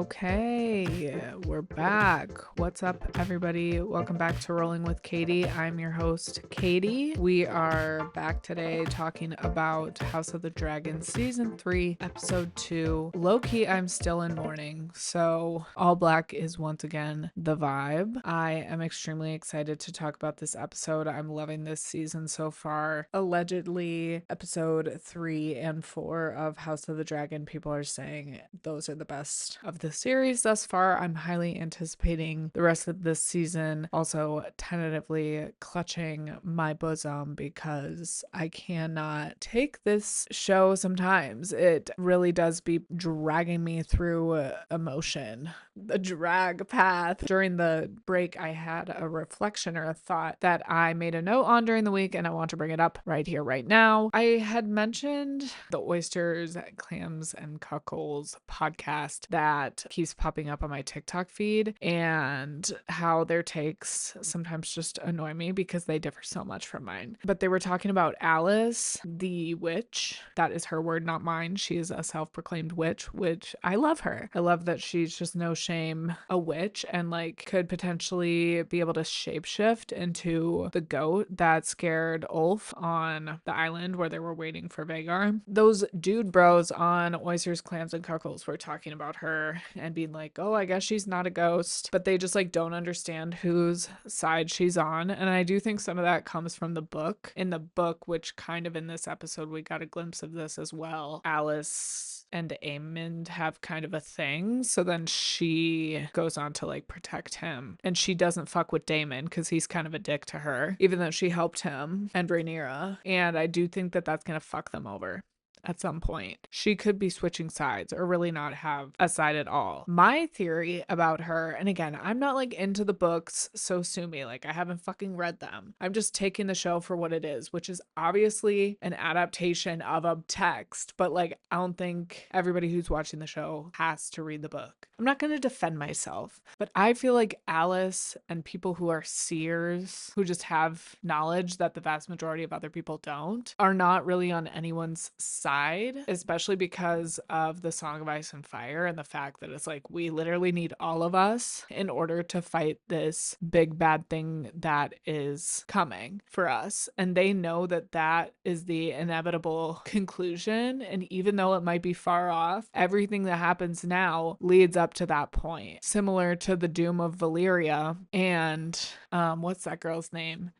Okay, we're back. What's up, everybody? Welcome back to Rolling with Katie. I'm your host, Katie. We are back today talking about House of the Dragon Season 3, Episode 2. Low-key, I'm still in mourning, so all black is once again the vibe. I am extremely excited to talk about this episode. I'm loving this season so far. Allegedly, Episode 3 and 4 of House of the Dragon, people are saying those are the best of the series thus far. I'm highly anticipating the rest of this season. Also, tentatively clutching my bosom because I cannot take this show sometimes. It really does be dragging me through emotion. The drag path. During the break, I had a reflection or a thought that I made a note on during the week, and I want to bring it up right here, right now. I had mentioned the Oysters, Clams, and Cuckolds podcast that keeps popping up on my TikTok feed, and how their takes sometimes just annoy me because they differ so much from mine. But they were talking about Alice, the witch. That is her word, not mine. She is a self-proclaimed witch, which I love her. I love that she's just no shame a witch and like could potentially be able to shapeshift into the goat that scared Ulf on the island where they were waiting for Vhagar. Those dude bros on Oysters, Clams, and Cuckolds were talking about her and being like, oh, I guess she's not a ghost, but they just like don't understand whose side she's on. And I do think some of that comes from the book. In the book, which kind of in this episode we got a glimpse of this as well, Alice and Aemond have kind of a thing, so then she goes on to like protect him, and she doesn't fuck with Daemon because he's kind of a dick to her, even though she helped him and Rhaenyra. And I do think that that's gonna fuck them over at some point. She could be switching sides or really not have a side at all. My theory about her, and again, I'm not like into the books, so sue me, like I haven't fucking read them. I'm just taking the show for what it is, which is obviously an adaptation of a text, but like I don't think everybody who's watching the show has to read the book. I'm not going to defend myself, but I feel like Alice and people who are seers, who just have knowledge that the vast majority of other people don't, are not really on anyone's side, especially because of the Song of Ice and Fire and the fact that it's like we literally need all of us in order to fight this big bad thing that is coming for us. And they know that that is the inevitable conclusion. And even though it might be far off, everything that happens now leads up to that point. Similar to the doom of Valyria and what's that girl's name?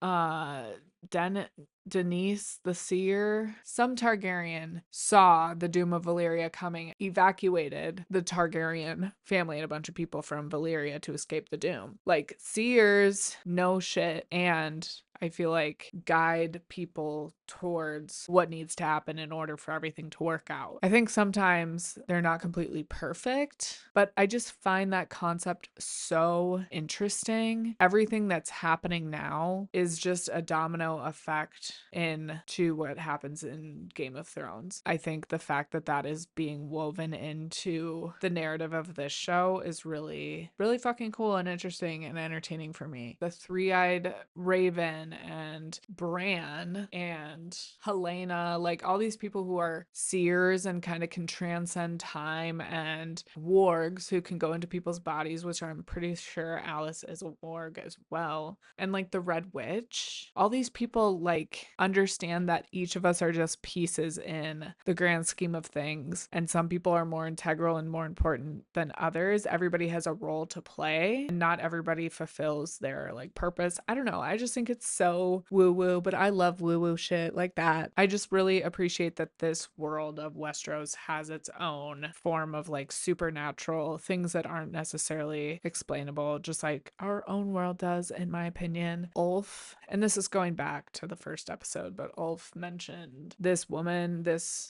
Denise the Seer, some Targaryen saw the doom of Valyria coming, evacuated the Targaryen family and a bunch of people from Valyria to escape the doom. Like, seers know shit, and I feel like guide people towards what needs to happen in order for everything to work out. I think sometimes they're not completely perfect, but I just find that concept so interesting. Everything that's happening now is just a domino effect into what happens in Game of Thrones. I think the fact that that is being woven into the narrative of this show is really, really fucking cool and interesting and entertaining for me. The three-eyed raven and Bran and Helena, like all these people who are seers and kind of can transcend time, and wargs who can go into people's bodies, which I'm pretty sure Alice is a warg as well. And like the Red Witch, all these people like understand that each of us are just pieces in the grand scheme of things, and some people are more integral and more important than others. Everybody has a role to play, and not everybody fulfills their like purpose. I don't know, I just think it's so woo woo, but I love woo woo shit like that. I just really appreciate that this world of Westeros has its own form of like supernatural things that aren't necessarily explainable, just like our own world does, in my opinion. Ulf, and this is going back to the first episode, but Ulf mentioned this woman,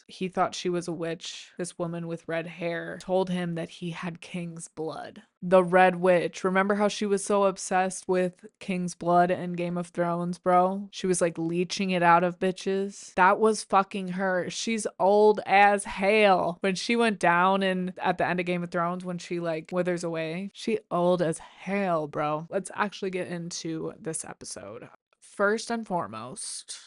he thought she was a witch. This woman with red hair told him that he had king's blood. The Red Witch. Remember how she was so obsessed with king's blood in Game of Thrones, bro? She was like leeching it out of bitches. That was fucking her. She's old as hell. When she went down and at the end of Game of Thrones, when she like withers away, she old as hell, bro. Let's actually get into this episode. First and foremost,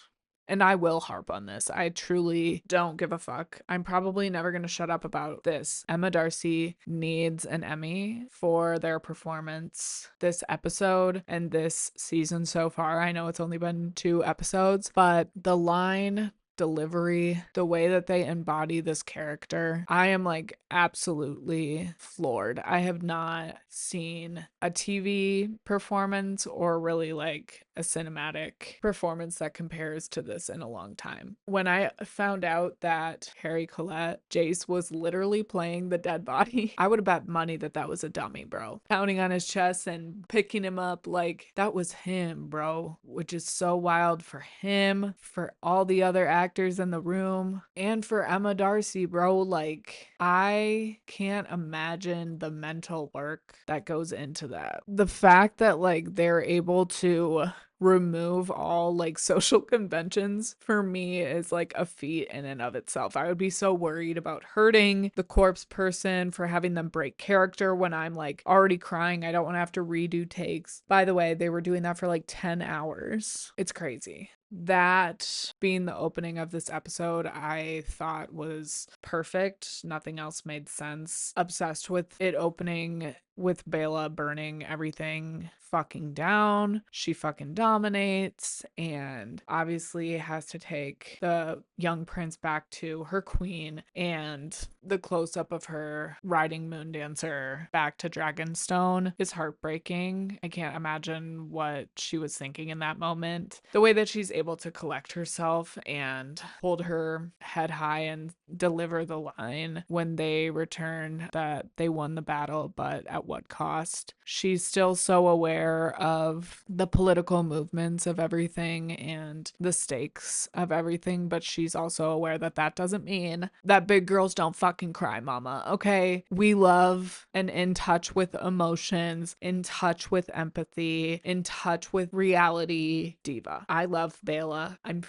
and I will harp on this. I truly don't give a fuck. I'm probably never going to shut up about this. Emma Darcy needs an Emmy for their performance this episode and this season so far. I know it's only been 2 episodes, but the line delivery, the way that they embody this character, I am like absolutely floored. I have not seen a TV performance or really like a cinematic performance that compares to this in a long time. When I found out that Harry Collette, Jace, was literally playing the dead body, I would have bet money that that was a dummy, bro. Pounding on his chest and picking him up like that was him, bro, which is so wild for him, for all the other actors in the room, and for Emma Darcy, bro. Like, I can't imagine the mental work that goes into that. The fact that like they're able to remove all like social conventions for me is like a feat in and of itself. I would be so worried about hurting the corpse person, for having them break character when I'm like already crying. I don't want to have to redo takes. By the way, they were doing that for like 10 hours. It's crazy. That being the opening of this episode, I thought was perfect. Nothing else made sense. Obsessed with it opening with Bela burning everything fucking down. She fucking dominates and obviously has to take the young prince back to her queen, and the close-up of her riding Moondancer back to Dragonstone is heartbreaking. I can't imagine what she was thinking in that moment. The way that she's able to collect herself and hold her head high and deliver the line when they return that they won the battle, but at what cost? She's still so aware of the political movements of everything and the stakes of everything, but she's also aware that that doesn't mean that big girls don't fucking cry, mama. Okay? We love and in touch with emotions, in touch with empathy, in touch with reality diva. I love Bela. I'm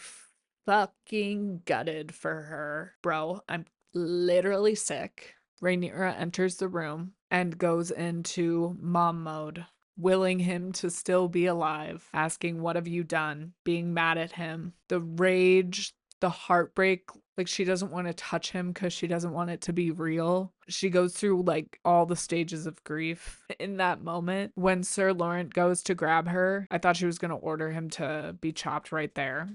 fucking gutted for her, bro. I'm literally sick. Rhaenyra enters the room and goes into mom mode, willing him to still be alive, asking, "What have you done?" Being mad at him. The rage, the heartbreak, like she doesn't want to touch him because she doesn't want it to be real. She goes through like all the stages of grief in that moment. When Sir Laurent goes to grab her, I thought she was going to order him to be chopped right there.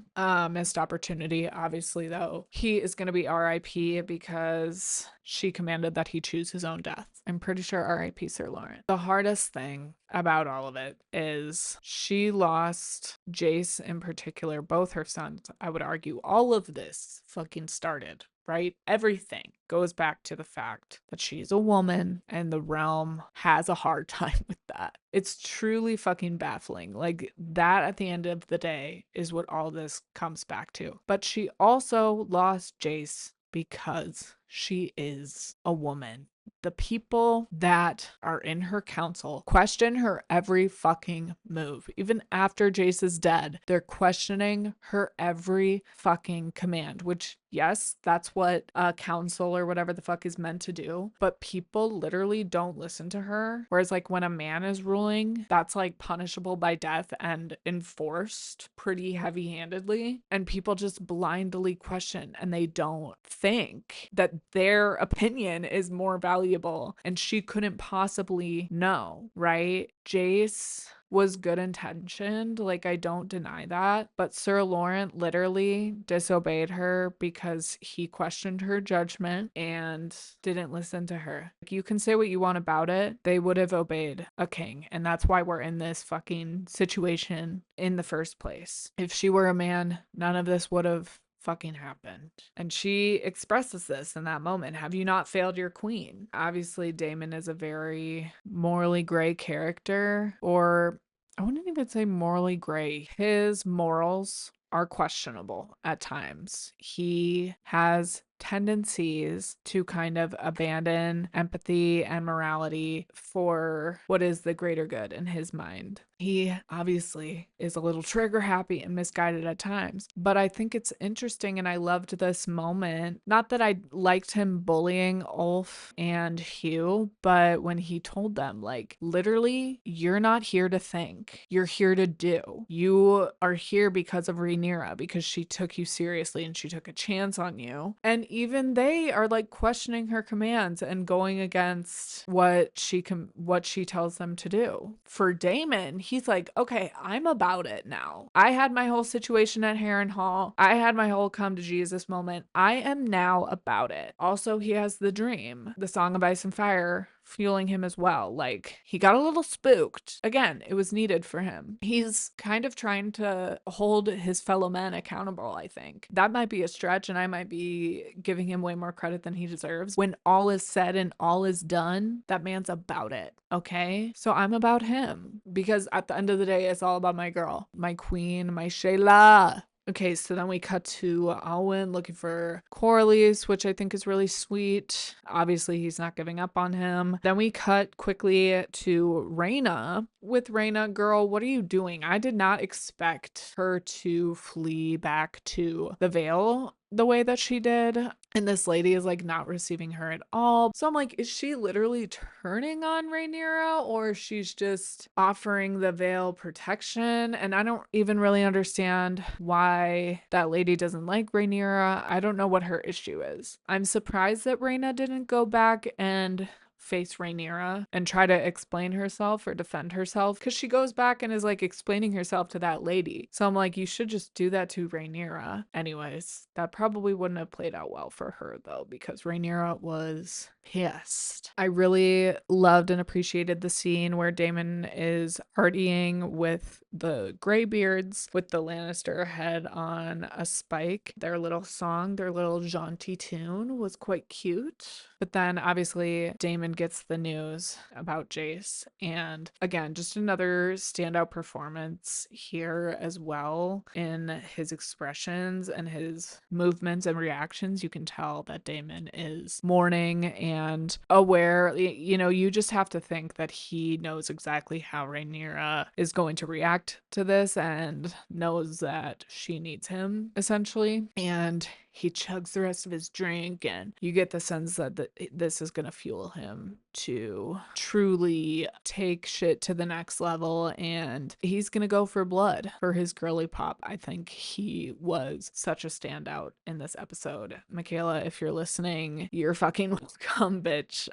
Missed opportunity, obviously, though. He is going to be RIP because she commanded that he choose his own death. I'm pretty sure RIP Sir Laurent. The hardest thing about all of it is she lost Jace in particular, both her sons. I would argue all of this fucking started, right? Everything goes back to the fact that she's a woman and the realm has a hard time with that. It's truly fucking baffling. Like, that at the end of the day is what all this comes back to. But she also lost Jace because she is a woman. The people that are in her council question her every fucking move. Even after Jace is dead, they're questioning her every fucking command, which, yes, that's what a council or whatever the fuck is meant to do. But people literally don't listen to her. Whereas, like, when a man is ruling, that's like punishable by death and enforced pretty heavy handedly. And people just blindly question and they don't think that their opinion is more valuable, and she couldn't possibly know, right? Jace was good intentioned, like I don't deny that, but Sir Laurent literally disobeyed her because he questioned her judgment and didn't listen to her. Like, you can say what you want about it, they would have obeyed a king, and that's why we're in this fucking situation in the first place. If she were a man, none of this would have fucking happened. And she expresses this in that moment. Have you not failed your queen? Obviously, Daemon is a very morally gray character, or I wouldn't even say morally gray. His morals are questionable at times. He has tendencies to kind of abandon empathy and morality for what is the greater good in his mind. He obviously is a little trigger happy and misguided at times, but I think it's interesting and I loved this moment. Not that I liked him bullying Ulf and Hugh, but when he told them, like, literally, you're not here to think, you're here to do. You are here because of Rhaenyra, because she took you seriously and she took a chance on you. And even they are like questioning her commands and going against what she tells them to do. For Daemon, he's like, okay, I'm about it now. I had my whole situation at Harrenhal. I had my whole come to Jesus moment. I am now about it. Also, he has the dream, the Song of Ice and Fire, fueling him as well. Like, he got a little spooked. Again, it was needed for him. He's kind of trying to hold his fellow men accountable, I think. That might be a stretch, and I might be giving him way more credit than he deserves. When all is said and all is done, that man's about it, okay? So I'm about him, because at the end of the day, it's all about my girl, my queen, my Shayla. Okay, so then we cut to Alwyn looking for Corlys, which I think is really sweet. Obviously, he's not giving up on him. Then we cut quickly to Rhaena. With Rhaena, girl, what are you doing? I did not expect her to flee back to the Vale the way that she did, and this lady is like not receiving her at all. So I'm like, is she literally turning on Rhaenyra, or she's just offering the Vale protection? And I don't even really understand why that lady doesn't like Rhaenyra. I don't know what her issue is. I'm surprised that Rhaena didn't go back and face Rhaenyra and try to explain herself or defend herself, because she goes back and is like explaining herself to that lady. So I'm like, you should just do that to Rhaenyra. Anyways, that probably wouldn't have played out well for her though, because Rhaenyra was pissed. I really loved and appreciated the scene where Daemon is partying with the Greybeards with the Lannister head on a spike. Their little song, their little jaunty tune was quite cute. But then obviously Daemon gets the news about Jace. And again, just another standout performance here as well in his expressions and his movements and reactions. You can tell that Daemon is mourning and aware. You know, you just have to think that he knows exactly how Rhaenyra is going to react to this and knows that she needs him, essentially. And he chugs the rest of his drink, and you get the sense that this is going to fuel him to truly take shit to the next level, and he's going to go for blood for his girly pop. I think he was such a standout in this episode. Michaela, if you're listening, you're fucking welcome, bitch.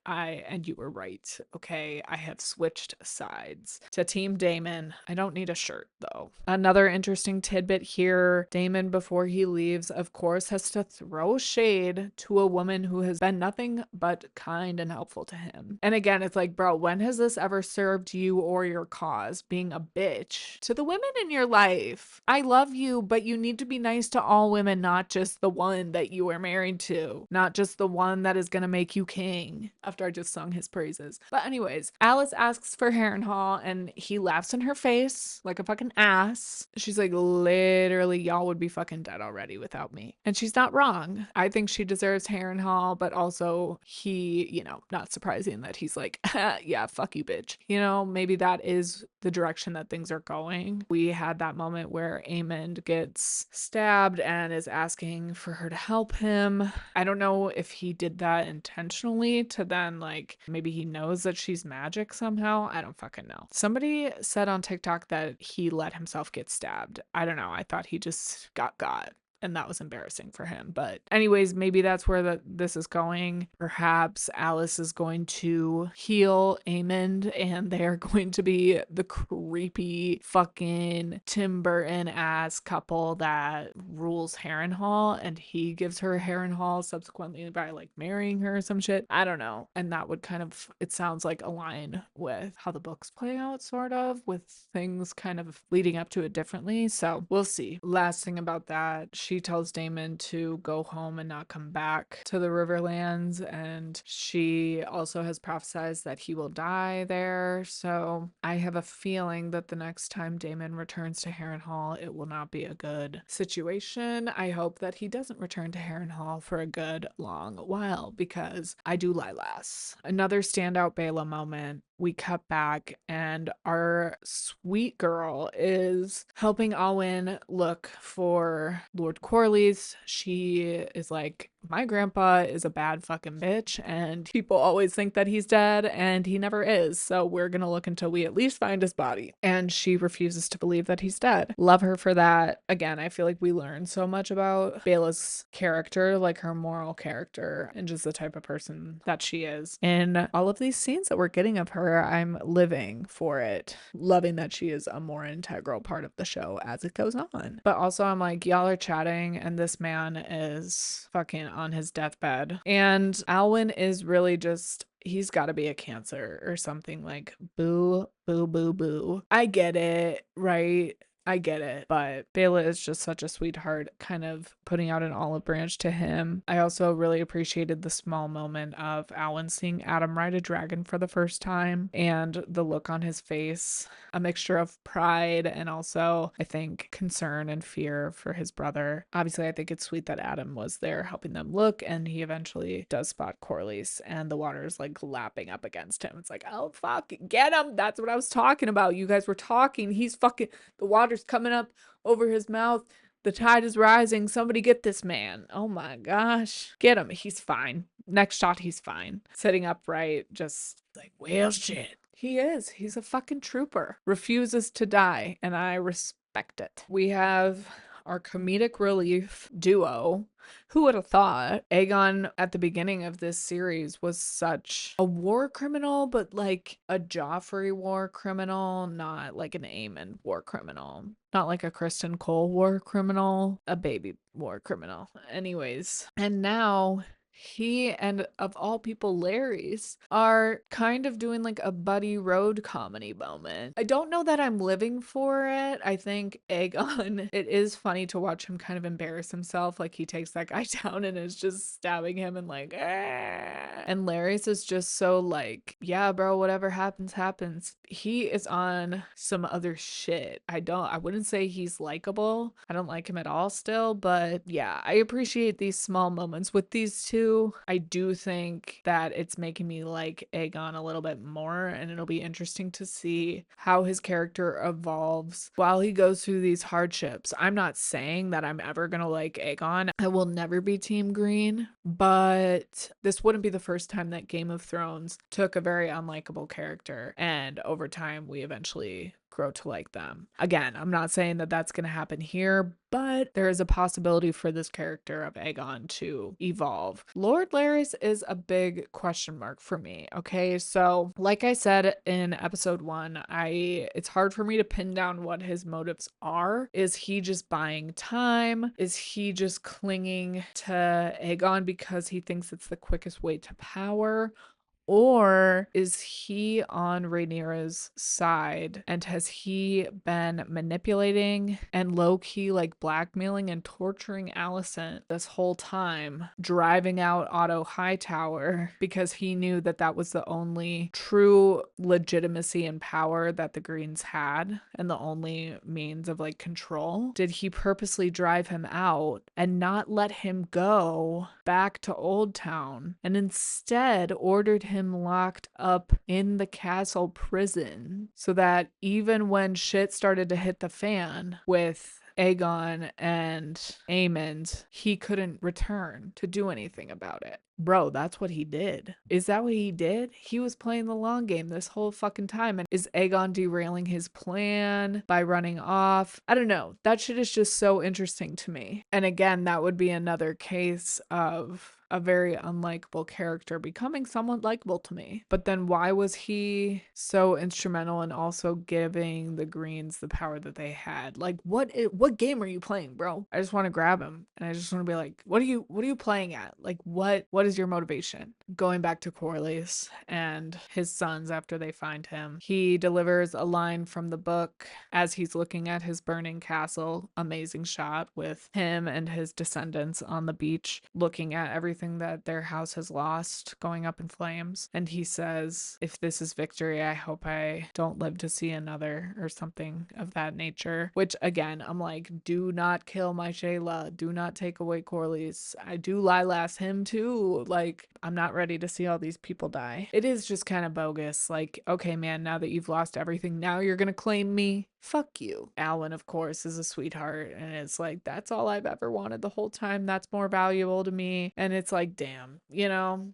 And you were right, okay? I have switched sides to Team Daemon. I don't need a shirt, though. Another interesting tidbit here, Daemon, before he leaves, of course, has to throw shade to a woman who has been nothing but kind and helpful to him. And again, it's like, bro, when has this ever served you or your cause, being a bitch to the women in your life? I love you, but you need to be nice to all women, not just the one that you are married to, not just the one that is gonna make you king, after I just sung his praises. But anyways, Alice asks for Harrenhal and he laughs in her face like a fucking ass. She's like, literally, y'all would be fucking dead already without me. And she's not wrong. I think she deserves Harrenhal, but also he, you know, not surprising that he's like, yeah, fuck you, bitch. You know, maybe that is the direction that things are going. We had that moment where Aemond gets stabbed and is asking for her to help him. I don't know if he did that intentionally to then, like, maybe he knows that she's magic somehow. I don't fucking know. Somebody said on TikTok that he let himself get stabbed. I don't know. I thought he just got. And that was embarrassing for him. But anyways, maybe that's where this is going. Perhaps Alice is going to heal Aemond and they're going to be the creepy fucking Tim Burton ass couple that rules Harrenhal, and he gives her Harrenhal subsequently by like marrying her or some shit. I don't know. And that would kind of, it sounds like, align with how the books play out, sort of, with things kind of leading up to it differently. So we'll see. Last thing about that, she she tells Daemon to go home and not come back to the Riverlands, and she also has prophesized that he will die there. So I have a feeling that the next time Daemon returns to Harrenhal, it will not be a good situation. I hope that he doesn't return to Harrenhal for a good long while, because I do Lilas. Another standout Bela moment, we cut back and our sweet girl is helping Alwyn look for Lord Corlys. She is like, my grandpa is a bad fucking bitch and people always think that he's dead and he never is. So we're gonna look until we at least find his body. And she refuses to believe that he's dead. Love her for that. Again, I feel like we learn so much about Bela's character, like her moral character and just the type of person that she is. And all of these scenes that we're getting of her, I'm living for it, loving that she is a more integral part of the show as it goes on. But also I'm like, y'all are chatting and this man is fucking on his deathbed, and Alwyn is really just, he's got to be a Cancer or something. Like, boo boo boo boo. I get it, right? I get it, but Bela is just such a sweetheart, kind of putting out an olive branch to him. I also really appreciated the small moment of Alwyn seeing Adam ride a dragon for the first time and the look on his face, a mixture of pride and also, I think, concern and fear for his brother. Obviously, I think it's sweet that Adam was there helping them look, and he eventually does spot Corlys and the water is like lapping up against him. It's like, oh fuck, get him. That's what I was talking about. You guys were talking. He's fucking, the water coming up over his mouth. The tide is rising. Somebody get this man. Oh my gosh. Get him. He's fine. Next shot, he's fine. Sitting upright, just like, well, shit. He is. He's a fucking trooper. Refuses to die, and I respect it. We have our comedic relief duo. Who would have thought Aegon at the beginning of this series was such a war criminal, but like a Joffrey war criminal, not like an Aemon war criminal, not like a Kristen Cole war criminal, a baby war criminal. Anyways, and now he and, of all people, Larys are kind of doing like a buddy road comedy moment. I don't know that I'm living for it. I think Aegon, it is funny to watch him kind of embarrass himself. Like he takes that guy down and is just stabbing him and like, ah. And Larys is just so like, yeah, bro, whatever happens, happens. He is on some other shit. I wouldn't say he's likable. I don't like him at all still, but yeah, I appreciate these small moments with these two. I do think that it's making me like Aegon a little bit more, and it'll be interesting to see how his character evolves while he goes through these hardships. I'm not saying that I'm ever gonna like Aegon. I will never be Team Green, but this wouldn't be the first time that Game of Thrones took a very unlikable character, and over time we eventually grow to like them. Again, I'm not saying that that's going to happen here, but there is a possibility for this character of Aegon to evolve. Lord Larys is a big question mark for me. Okay, so like I said in episode 1, it's hard for me to pin down what his motives are. Is he just buying time? Is he just clinging to Aegon because he thinks it's the quickest way to power? Or is he on Rhaenyra's side, and has he been manipulating and low-key like blackmailing and torturing Alicent this whole time, driving out Otto Hightower because he knew that that was the only true legitimacy and power that the Greens had and the only means of like control? Did he purposely drive him out and not let him go back to Old Town, and instead ordered him locked up in the castle prison so that even when shit started to hit the fan with Aegon and Aemond, he couldn't return to do anything about it? Bro, that's what he did. Is that what he did? He was playing the long game this whole fucking time. And is Aegon derailing his plan by running off? I don't know. That shit is just so interesting to me. And again, that would be another case of a very unlikable character becoming somewhat likable to me. But then why was he so instrumental in also giving the Greens the power that they had? Like what game are you playing, bro? I just want to grab him and I just want to be like, what are you playing at? Like what is your motivation? Going back to Corlys and his sons after they find him, he delivers a line from the book as he's looking at his burning castle. Amazing shot with him and his descendants on the beach looking at everything that their house has lost going up in flames. And he says, if this is victory, I hope I don't live to see another, or something of that nature. Which again, I'm like, do not kill my Shayla. Do not take away Corlys. I do Lilas him too. Like, I'm not ready to see all these people die. It is just kind of bogus. Like, okay, man, now that you've lost everything, now you're gonna claim me? Fuck you. Alwyn, of course, is a sweetheart, and it's like, that's all I've ever wanted the whole time. That's more valuable to me. And it's like, damn,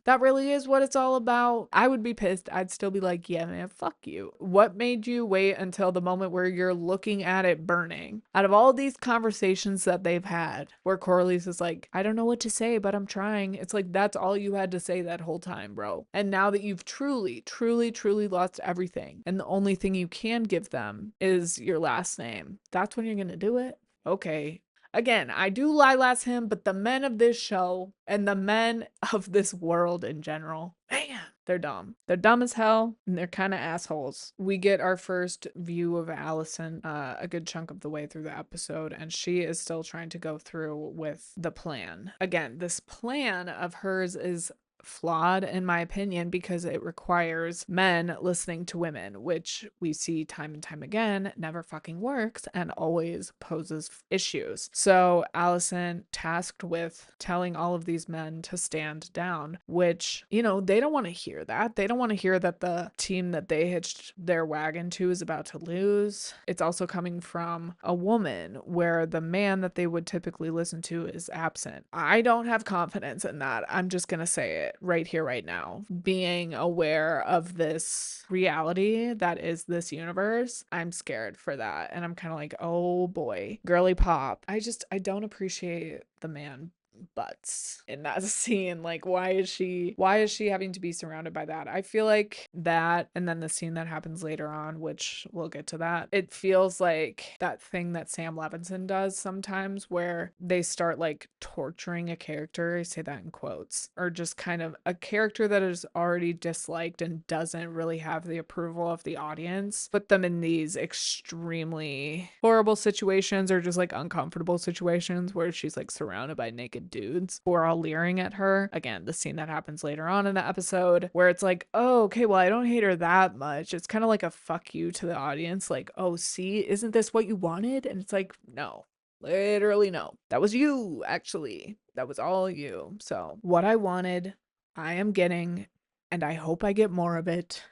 that really is what it's all about. I would be pissed. I'd still be like, yeah, man, fuck you. What made you wait until the moment where you're looking at it burning? Out of all these conversations that they've had, where Corlys is like, I don't know what to say, but I'm trying. It's like, that's all you had to say that whole time, bro. And now that you've truly, truly, truly lost everything, and the only thing you can give them is your last name, that's when you're gonna do it? Okay. Again, I do Lilas him, but the men of this show and the men of this world in general, man, they're dumb. They're dumb as hell, and they're kind of assholes. We get our first view of Alicent a good chunk of the way through the episode, and she is still trying to go through with the plan. Again, this plan of hers is flawed in my opinion because it requires men listening to women, which we see time and time again never fucking works and always poses issues. So Alicent tasked with telling all of these men to stand down, which, they don't want to hear that. They don't want to hear that the team that they hitched their wagon to is about to lose. It's also coming from a woman where the man that they would typically listen to is absent. I don't have confidence in that. I'm just gonna say it right here, right now. Being aware of this reality that is this universe, I'm scared for that. And I'm kind of like, oh boy, girly pop. I don't appreciate the man butts in that scene. Like, why is she having to be surrounded by that? I feel like that, and then the scene that happens later on, which we'll get to that, it feels like that thing that Sam Levinson does sometimes where they start like torturing a character, I say that in quotes, or just kind of a character that is already disliked and doesn't really have the approval of the audience, put them in these extremely horrible situations or just like uncomfortable situations where she's like surrounded by naked dudes who are all leering at her. Again, the scene that happens later on in the episode where it's like, oh, okay, well, I don't hate her that much. It's kind of like a fuck you to the audience. Like, oh, see, isn't this what you wanted? And it's like, no, literally no. That was you, actually. That was all you. So what I wanted, I am getting, and I hope I get more of it.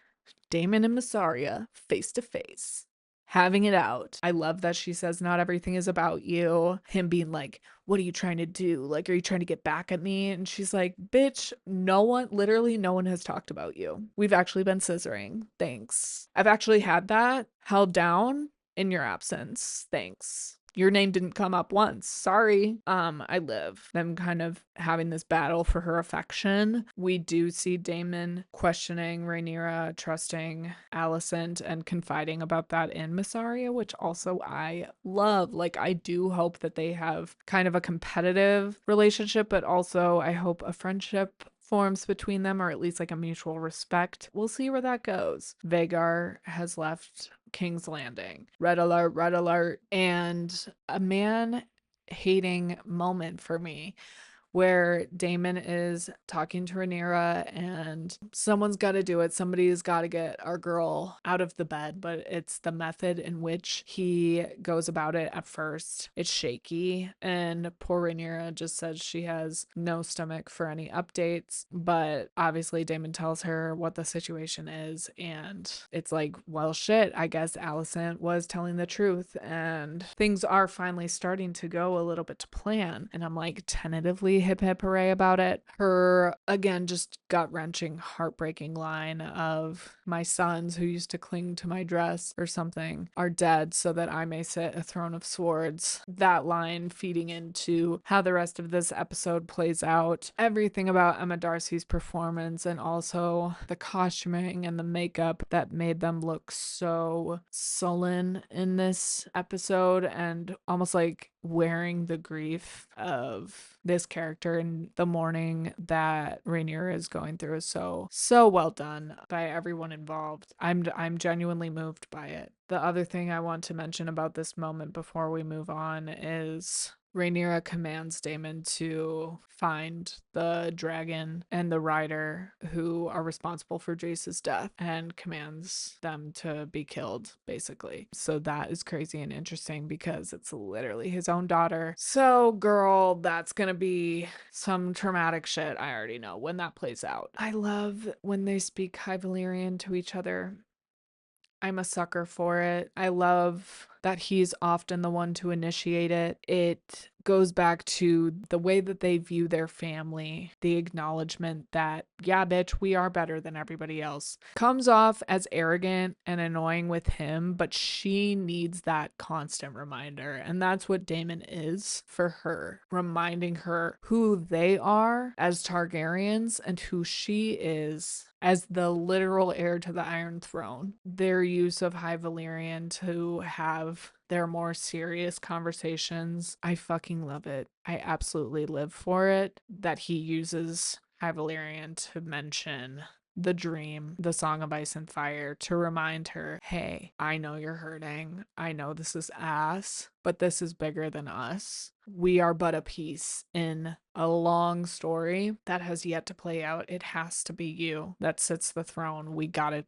Daemon and Mysaria face to face, having it out. I love that she says not everything is about you. Him being like, what are you trying to do? Like, are you trying to get back at me? And she's like, bitch, literally no one has talked about you. We've actually been scissoring. Thanks. I've actually had that held down in your absence. Thanks. Your name didn't come up once. Sorry. I live. Them kind of having this battle for her affection. We do see Daemon questioning Rhaenyra, trusting Alicent, and confiding about that in Mysaria, which also I love. Like, I do hope that they have kind of a competitive relationship, but also I hope a friendship forms between them, or at least like a mutual respect. We'll see where that goes. Vhagar has left King's Landing. Red alert, red alert. And a man hating moment for me where Daemon is talking to Rhaenyra and someone's got to do it. Somebody's got to get our girl out of the bed, but it's the method in which he goes about it at first. It's shaky, and poor Rhaenyra just says she has no stomach for any updates, but obviously Daemon tells her what the situation is, and it's like, well, shit, I guess Alicent was telling the truth, and things are finally starting to go a little bit to plan. And I'm like, tentatively, really hip hip hooray about it. Her, again, just gut-wrenching, heartbreaking line of, my sons who used to cling to my dress or something are dead so that I may sit a throne of swords. That line feeding into how the rest of this episode plays out. Everything about Emma Darcy's performance, and also the costuming and the makeup that made them look so sullen in this episode, and almost like wearing the grief of this character in the mourning that Rhaenyra is going through is so well done by everyone involved. I'm genuinely moved by it. The other thing I want to mention about this moment before we move on is Rhaenyra commands Daemon to find the dragon and the rider who are responsible for Jace's death, and commands them to be killed, basically. So that is crazy and interesting because it's literally his own daughter. So, girl, that's gonna be some traumatic shit. I already know when that plays out. I love when they speak High Valyrian to each other. I'm a sucker for it. I love that he's often the one to initiate it. It goes back to the way that they view their family, the acknowledgement that, yeah, bitch, we are better than everybody else. Comes off as arrogant and annoying with him, but she needs that constant reminder. And that's what Daemon is for her, reminding her who they are as Targaryens and who she is as the literal heir to the Iron Throne. Their use of High Valyrian to have their more serious conversations, I fucking love it. I absolutely live for it that he uses High Valyrian to mention the dream, the Song of Ice and Fire, to remind her, hey, I know you're hurting. I know this is ass, but this is bigger than us. We are but a piece in a long story that has yet to play out. It has to be you that sits the throne. We gotta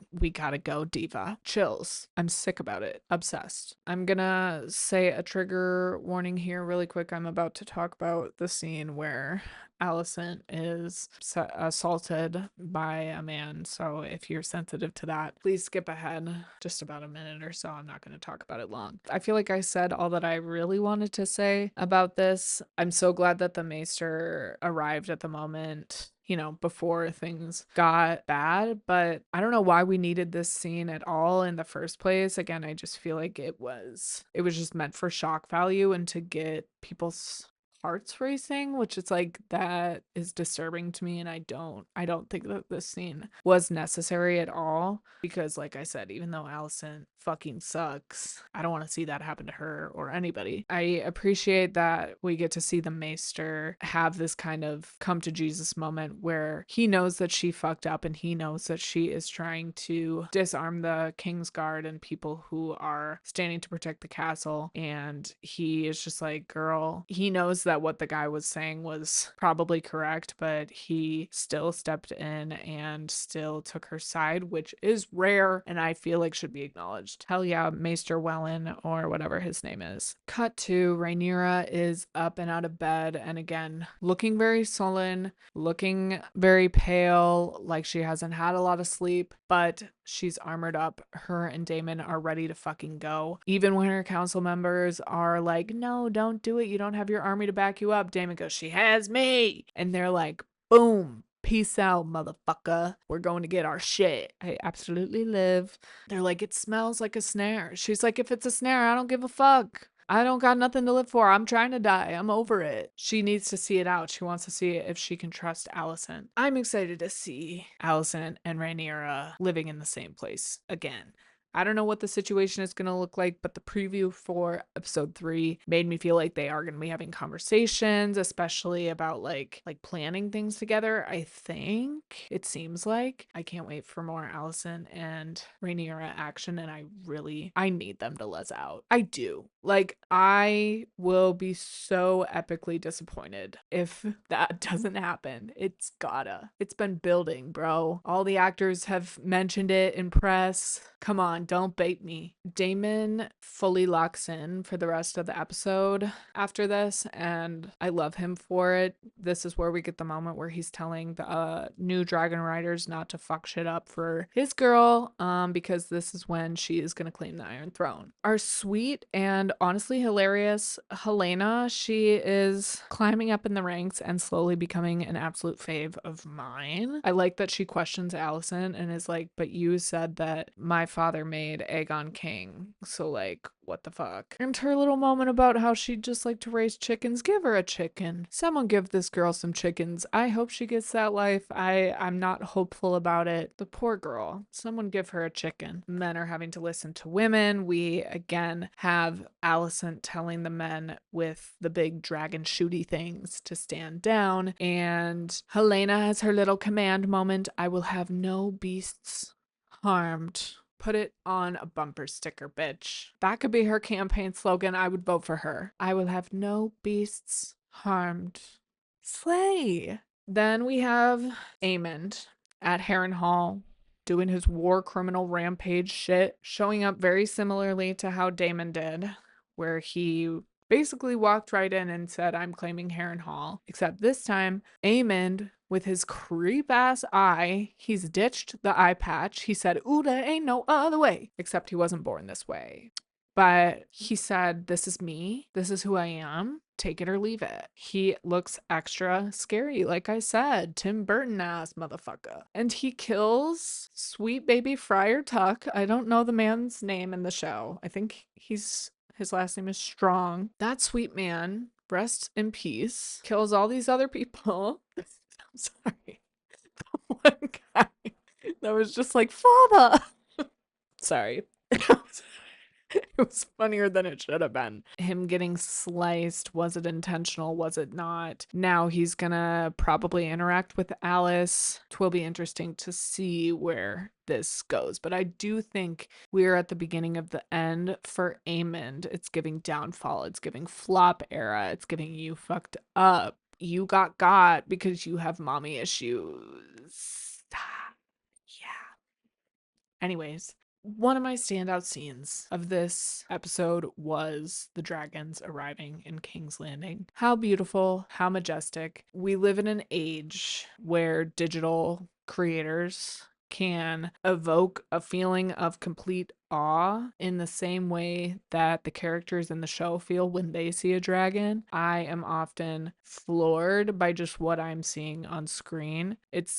go, diva. Chills. I'm sick about it. Obsessed. I'm gonna say a trigger warning here really quick. I'm about to talk about the scene where Alicent is assaulted by a man. So if you're sensitive to that, please skip ahead just about a minute or so. I'm not going to talk about it long. I feel like I said all that I really wanted to say about this. I'm so glad that the Maester arrived at the moment, you know, before things got bad, but I don't know why we needed this scene at all in the first place. Again, I just feel like it was just meant for shock value and to get people's hearts racing, which is like, that is disturbing to me, and I don't think that this scene was necessary at all, because like I said, even though Alicent fucking sucks, I don't want to see that happen to her or anybody. I appreciate that we get to see the Maester have this kind of come to Jesus moment where he knows that she fucked up, and he knows that she is trying to disarm the Kingsguard and people who are standing to protect the castle, and he is just like, girl, he knows that what the guy was saying was probably correct, but he still stepped in and still took her side, which is rare and I feel like should be acknowledged. Hell yeah, Maester Wellen, or whatever his name is. Cut to Rhaenyra is up and out of bed, and again, looking very sullen, looking very pale, like she hasn't had a lot of sleep, but she's armored up. Her and Daemon are ready to fucking go. Even when her council members are like, no, don't do it. You don't have your army to back you up. Daemon goes, she has me. And they're like, boom. Peace out, motherfucker. We're going to get our shit. I absolutely live. They're like, it smells like a snare. She's like, if it's a snare, I don't give a fuck. I don't got nothing to live for. I'm trying to die. I'm over it. She needs to see it out. She wants to see if she can trust Alicent. I'm excited to see Alicent and Rhaenyra living in the same place again. I don't know what the situation is going to look like, but the preview for episode 3 made me feel like they are going to be having conversations, especially about like planning things together. I think it seems like. I can't wait for more Alicent and Rhaenyra action, and I need them to les out. I do. Like, I will be so epically disappointed if that doesn't happen. It's gotta. It's been building, bro. All the actors have mentioned it in press. Come on, on, don't bait me. Daemon fully locks in for the rest of the episode after this, and I love him for it. This is where we get the moment where he's telling the new dragon riders not to fuck shit up for his girl, because this is when she is gonna claim the Iron Throne. Our sweet and honestly hilarious Helena, she is climbing up in the ranks and slowly becoming an absolute fave of mine. I like that she questions Alicent and is like, but you said that my father made Aegon king, so like, what the fuck? And her little moment about how she'd just like to raise chickens. Give her a chicken. Someone give this girl some chickens. I hope she gets that life. I'm not hopeful about it. The poor girl. Someone give her a chicken. Men are having to listen to women. We again have Alicent telling the men with the big dragon shooty things to stand down. And Helena has her little command moment. I will have no beasts harmed. Put it on a bumper sticker, bitch. That could be her campaign slogan. I would vote for her. I will have no beasts harmed. Slay. Then we have Aemond at Harrenhal doing his war criminal rampage shit, showing up very similarly to how Daemon did, where he basically walked right in and said, I'm claiming Harrenhal. Except this time, Aemond, with his creep ass eye, he's ditched the eye patch. He said, ooh, there ain't no other way. Except he wasn't born this way. But he said, this is me. This is who I am. Take it or leave it. He looks extra scary, like I said. Tim Burton ass motherfucker. And he kills sweet baby Friar Tuck. I don't know the man's name in the show. I think his last name is Strong. That sweet man, rest in peace, kills all these other people. I'm sorry. The one guy that was just like, father. Sorry. It was funnier than it should have been. Him getting sliced, was it intentional? Was it not? Now he's gonna probably interact with Alice. It will be interesting to see where this goes. But I do think we're at the beginning of the end for Aemond. It's giving downfall. It's giving flop era. It's giving you fucked up. You got because you have mommy issues. Yeah. Anyways, one of my standout scenes of this episode was the dragons arriving in King's Landing. How beautiful, how majestic. We live in an age where digital creators can evoke a feeling of complete awe in the same way that the characters in the show feel when they see a dragon. I am often floored by just what I'm seeing on screen. It's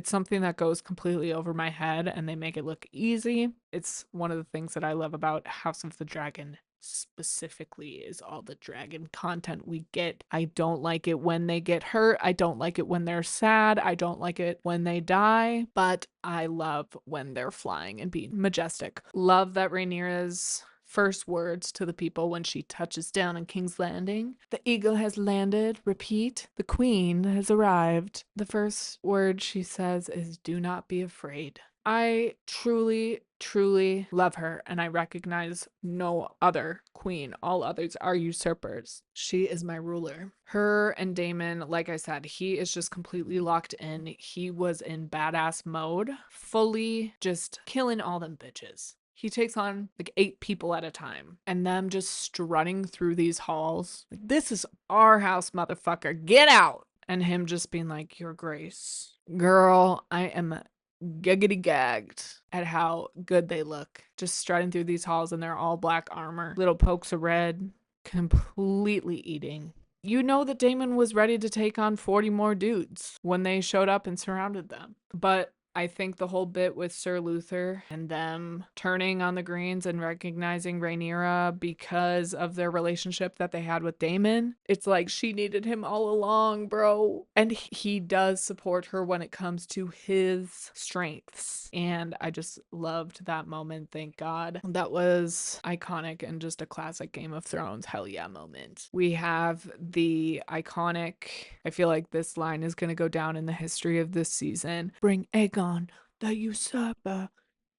something that goes completely over my head and they make it look easy. It's one of the things that I love about House of the Dragon specifically is all the dragon content we get. I don't like it when they get hurt. I don't like it when they're sad. I don't like it when they die, but I love when they're flying and being majestic. Love that Rhaenyra's first words to the people when she touches down in King's Landing. The eagle has landed. Repeat, the queen has arrived. The first word she says is, do not be afraid. I truly love her, and I recognize no other queen. All others are usurpers. She is my ruler. Her and Daemon, like I said, he is just completely locked in. He was in badass mode, fully just killing all them bitches. He takes on like 8 people at a time and them just strutting through these halls. Like, this is our house, motherfucker. Get out. And him just being like, Your Grace. Girl, I am giggity gagged at how good they look. Just strutting through these halls in their all black armor. Little pokes of red. Completely eating. You know that Daemon was ready to take on 40 more dudes when they showed up and surrounded them. But I think the whole bit with Sir Luther and them turning on the Greens and recognizing Rhaenyra because of their relationship that they had with Daemon, it's like she needed him all along, bro. And he does support her when it comes to his strengths. And I just loved that moment, thank God. That was iconic and just a classic Game of Thrones hell yeah moment. We have the iconic, I feel like this line is going to go down in the history of this season. Bring Aegon, the usurper,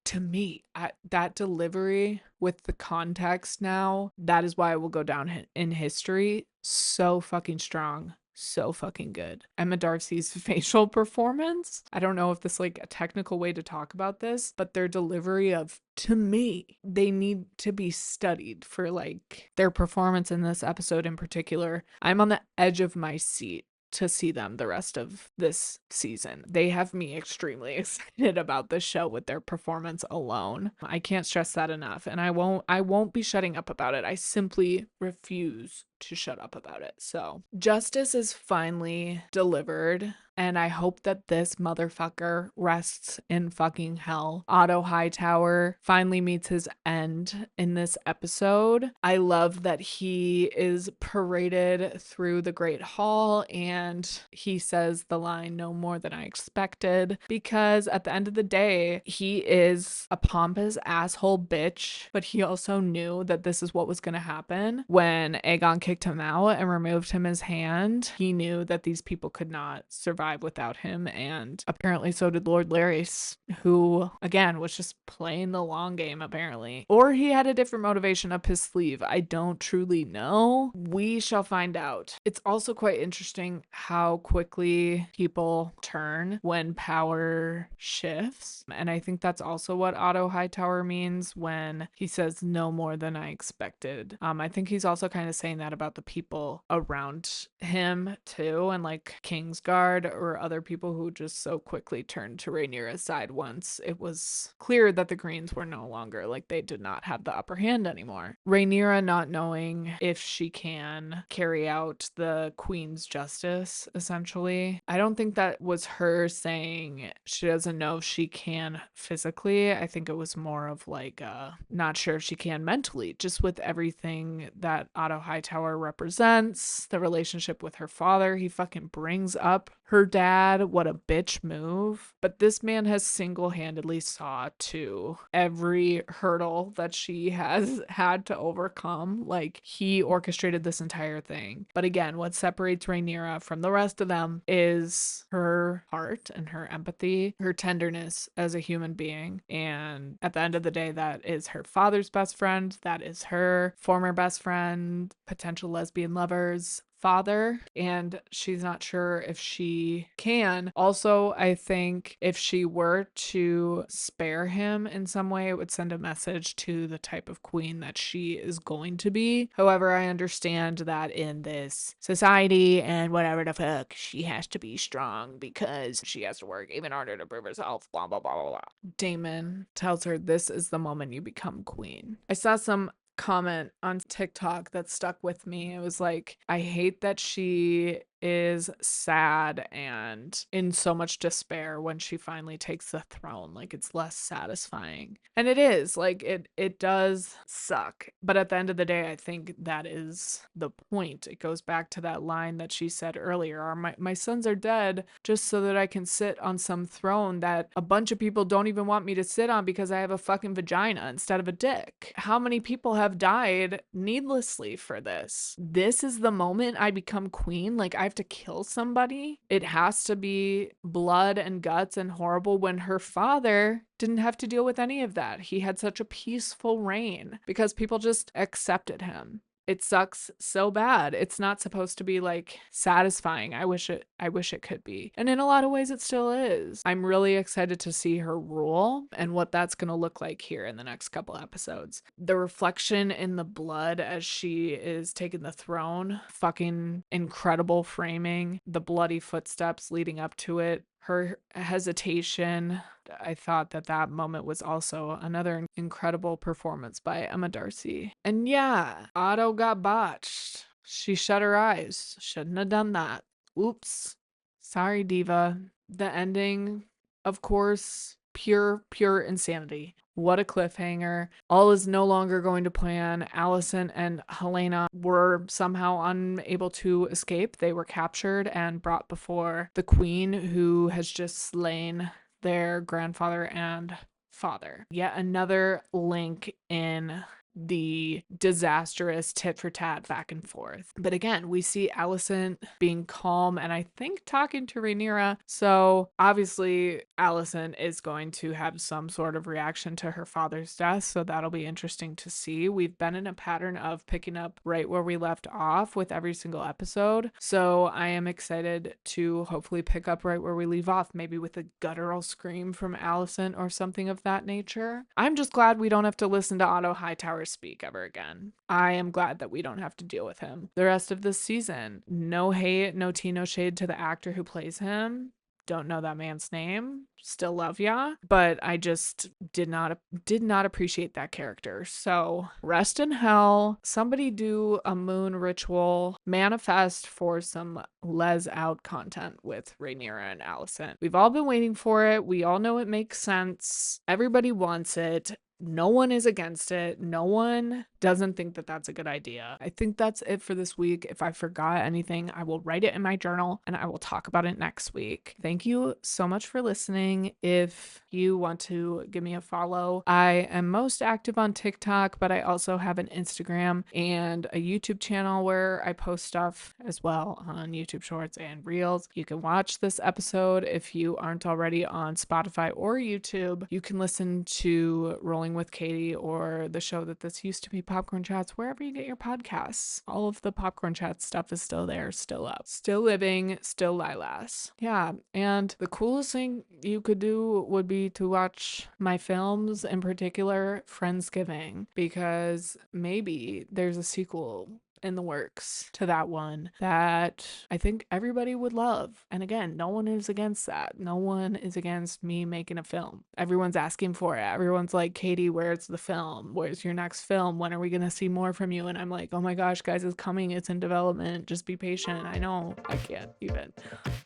to me. That delivery with the context now, that is why it will go down in history. So fucking strong. so fucking good. Emma Darcy's facial performance, I don't know if this like a technical way to talk about this, but their delivery of, to me, they need to be studied for like their performance in this episode in particular. I'm on the edge of my seat to see them the rest of this season. They have me extremely excited about the show with their performance alone. I can't stress that enough, and I won't be shutting up about it. I simply refuse to shut up about it. So, justice is finally delivered, and I hope that this motherfucker rests in fucking hell. Otto Hightower finally meets his end in this episode. I love that he is paraded through the Great Hall and he says the line, "No more than I expected," because at the end of the day, he is a pompous asshole bitch, but he also knew that this is what was going to happen. When Aegon kicked him out and removed him his hand, he knew that these people could not survive without him, and apparently so did Lord Larys, who again was just playing the long game apparently, or he had a different motivation up his sleeve. I don't truly know. We shall find out. It's also quite interesting how quickly people turn when power shifts, and I think that's also what Otto Hightower means when he says no more than I expected. I think he's also kind of saying that about the people around him too, and like Kingsguard or other people who just so quickly turned to Rhaenyra's side once it was clear that the Greens were no longer, like, they did not have the upper hand anymore. Rhaenyra not knowing if she can carry out the Queen's justice, essentially. I don't think that was her saying she doesn't know if she can physically. I think it was more of like not sure if she can mentally, just with everything that Otto Hightower represents, the relationship with her father. He fucking brings up her dad. What a bitch move. But this man has single-handedly saw to every hurdle that she has had to overcome. Like, he orchestrated this entire thing. But again, what separates Rhaenyra from the rest of them is her heart and her empathy, her tenderness as a human being. And at the end of the day, that is her father's best friend. That is her former best friend, potential lesbian lovers, father, and she's not sure if she can. Also, I think if she were to spare him in some way, it would send a message to the type of queen that she is going to be. However, I understand that in this society and whatever the fuck, she has to be strong because she has to work even harder to prove herself, blah, blah, blah, blah, blah. Daemon tells her this is the moment you become queen. I saw some comment on TikTok that stuck with me. It was like, I hate that she is sad and in so much despair when she finally takes the throne. Like, it's less satisfying. And it is, like, it does suck. But at the end of the day, I think that is the point. It goes back to that line that she said earlier, my sons are dead just so that I can sit on some throne that a bunch of people don't even want me to sit on because I have a fucking vagina instead of a dick. How many people have died needlessly for this? This is the moment I become queen. Like, I have to kill somebody. It has to be blood and guts and horrible, when her father didn't have to deal with any of that. He had such a peaceful reign because people just accepted him. It sucks so bad. It's not supposed to be like satisfying. I wish it could be. And in a lot of ways it still is. I'm really excited to see her rule and what that's going to look like here in the next couple episodes. The reflection in the blood as she is taking the throne, fucking incredible framing, the bloody footsteps leading up to it, her hesitation. I thought that moment was also another incredible performance by Emma Darcy. And yeah, Otto got botched. She shut her eyes. Shouldn't have done that. Oops. Sorry, diva. The ending, of course, pure insanity. What a cliffhanger. All is no longer going to plan. Alicent and Helena were somehow unable to escape. They were captured and brought before the queen, who has just slain their grandfather and father. Yet another link in the disastrous tit for tat back and forth. But again, we see Alicent being calm and I think talking to Rhaenyra. So obviously Alicent is going to have some sort of reaction to her father's death. So that'll be interesting to see. We've been in a pattern of picking up right where we left off with every single episode. So I am excited to hopefully pick up right where we leave off, maybe with a guttural scream from Alicent or something of that nature. I'm just glad we don't have to listen to Otto Hightower speak ever again. I am glad that we don't have to deal with him the rest of this season. No hate, no tea, no shade to the actor who plays him. Don't know that man's name. Still love ya, but I just did not appreciate that character. So rest in hell. Somebody do a moon ritual manifest for some Les out content with Rhaenyra and Alicent. We've all been waiting for it. We all know it makes sense. Everybody wants it. No one is against it. No one doesn't think that that's a good idea. I think that's it for this week. If I forgot anything, I will write it in my journal and I will talk about it next week. Thank you so much for listening. If you want to give me a follow, I am most active on TikTok, but I also have an Instagram and a YouTube channel where I post stuff as well on YouTube Shorts and Reels. You can watch this episode if you aren't already on Spotify or YouTube. You can listen to Rolling with Katie or the show that this used to be, Popcorn Chats, wherever you get your podcasts. All of the Popcorn Chats stuff is still there, still up, still living, still Lilas. Yeah, and the coolest thing you could do would be to watch my films, in particular Friendsgiving, because maybe there's a sequel in the works to that one that I think everybody would love. And again, no one is against that. No one is against me making a film. Everyone's asking for it. Everyone's like, Katie, where's the film? Where's your next film? When are we gonna see more from you? And I'm like, oh my gosh, guys, it's coming. It's in development. Just be patient. I know I can't even.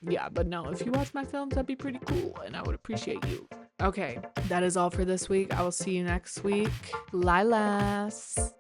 Yeah, but no, if you watch my films, that'd be pretty cool and I would appreciate you. Okay, that is all for this week. I will see you next week. Lilas.